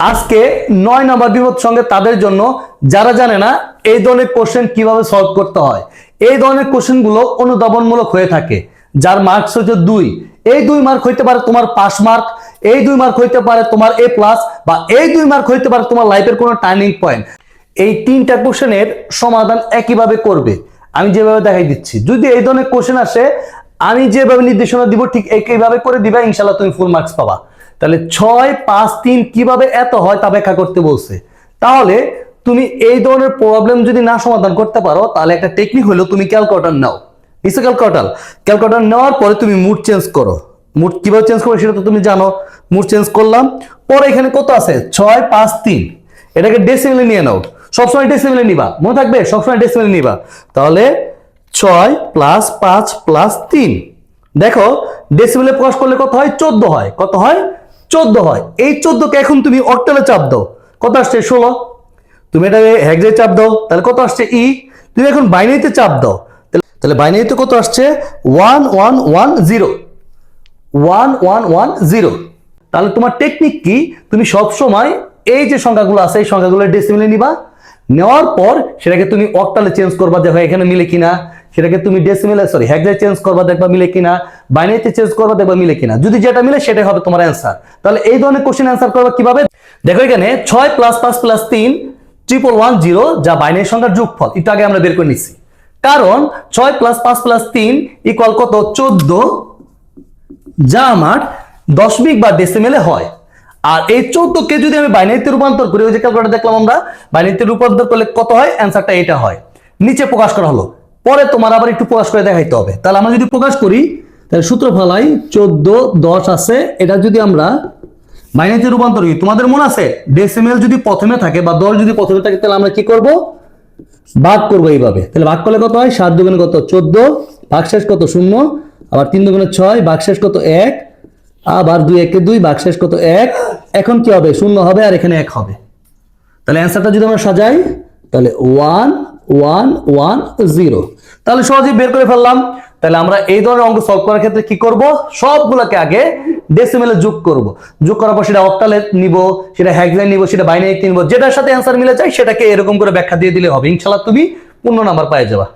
আজকে 9 নম্বর বিভক্ত সঙ্গে তাদের জন্য যারা জানে না এই ধরনের কোশ্চেন কিভাবে সলভ করতে হয়। এই ধরনের কোশ্চেন গুলো অনুধাবনমূলক হয়ে থাকে, যার মার্কস হচ্ছে 2। এই 2 মার্ক হইতে পারে তোমার পাস মার্ক, এই 2 মার্ক হইতে পারে তোমার A+, বা এই 2 মার্ক হইতে পারে তোমার লাইফের কোনো টার্নিং পয়েন্ট। এই 3টা কোশ্চেনের সমাধান একইভাবে করবে, আমি যেভাবে দেখাই দিচ্ছি। যদি এই ধরনের কোশ্চেন আসে, আমি যেভাবে নির্দেশনা দিব ঠিক একইভাবে করে দিবা, ইনশাআল্লাহ তুমি ফুল মার্কস পাবা। তাহলে 6, 5, 3 কিভাবে এত হয় তা ব্যাখ্যা করতে বলছে। তাহলে তুমি এই ধরনের প্রবলেম যদি না সমাধান করতে পারো, তাহলে একটা টেকনিক হলো তুমি ক্যালকুলেটর নাও। নিশ্চয় ক্যালকুলেটর নেওয়ার পরে তুমি মুড চেঞ্জ করো। মুড কিভাবে চেঞ্জ করো সেটা তো তুমি জানো। মুড চেঞ্জ করলাম, পরে এখানে কত আছে 6, 5, 3, এটাকে ডেসিমেলে নিয়ে নাও। সবসময় ডেসিমেলে নিবা, মনে থাকবে সবসময় ডেসিমেলে নিবা। তাহলে 6 + 5 + 3, দেখো ডেসিমেলে প্রকাশ করলে কত হয়? 14 হয়। কত হয়? 14 হয়। এই 14 কে এখন তুমি অক্টালে চাপ দাও, কত আসছে? 16। তুমি এটা হেক্সায় চাপ দাও, তাহলে কত আসছে? ই। তুমি এখন বাইনারিতে চাপ দাও, তাহলে বাইনারিতে কত আসছে? 1110, 1110। তাহলে তোমার টেকনিক কি? তুমি সব সময় এই যে সংখ্যাগুলো আছে এই সংখ্যাগুলো ডেসিমেলে নিবা, নেওয়ার পর সেটাকে তুমি অক্টালে চেঞ্জ করবা, দেখো এখানে মিলে কিনা। সেটাকে তুমি ডেসিমেলে হেক্সায় চেঞ্জ করবা, দেখবা মিলে কিনা। বাইনারিতে চেঞ্জ করবা, দেখবা মিলে কিনা। যদি যেটা মিলে সেটাই হবে তোমার অ্যান্সার। তাহলে এই ধরনের কোশ্চেন অ্যান্সার করবা কিভাবে? দেখো এখানে 6 + 5 + 3 1110, যা বাইনারি সংখ্যার যোগফল। একটু আগে আমরা বের করে নিচ্ছি, কারণ 6 + 5 + 3 = কত? 14, যা আমার দশমিক বা ডেসিমেলে হয়। আর এই 14 কে যদি আমি বাইনারিতে রূপান্তর করি, ওই যে ক্যালকুলেটর দেখলাম আমরা, বাইনারিতে রূপান্তর করলে কত হয়? অ্যান্সারটা এটা হয়। নিচে প্রকাশ করা হলো, পরে তোমার আবার একটু প্রকাশ করে দেখাইতে হবে। তাহলে আমরা যদি প্রকাশ করি, তাহলে সূত্র ফলাই 14, 10 আছে। এটা যদি আমরা বাইনারিতে রূপান্তর করি, তোমাদের মনে আছে ডেসিমেল যদি প্রথমে থাকে বা 10 যদি প্রথমে থাকে, তাহলে আমরা কি করব? ভাগ করবো এইভাবে। তাহলে ভাগ করলে কত হয়? 7 দুগুণে কত? 14, ভাগশেষ কত? 0, আবার 3 দুগুণে 6, ভাগশেষ কত? 1, আবার 2 একে 2, ভাগশেষ কত? 1। এখন কি হবে? 0 হবে, আর এখানে 1 হবে। তাহলে অ্যান্সারটা যদি আমরা সাজাই, তাহলে 1, 1, 1, 0। তাহলে সহজেই বের করে ফেললাম। তাহলে আমরা এই ধরনের অঙ্ক সলভ করার ক্ষেত্রে কি করব? সবগুলোকে আগে ডেসিমেলে যোগ করব। যোগ করার পর সেটা অক্টালে নিব, সেটা হেক্সায় নিব, সেটা বাইনারিতে নিব। যেটার সাথে অ্যান্সার মিলে যায় সেটাকে এরকম করে ব্যাখ্যা দিয়ে দিলে হবে। ইনশাআল্লাহ তুমি পূর্ণ নাম্বার পেয়ে যাবা।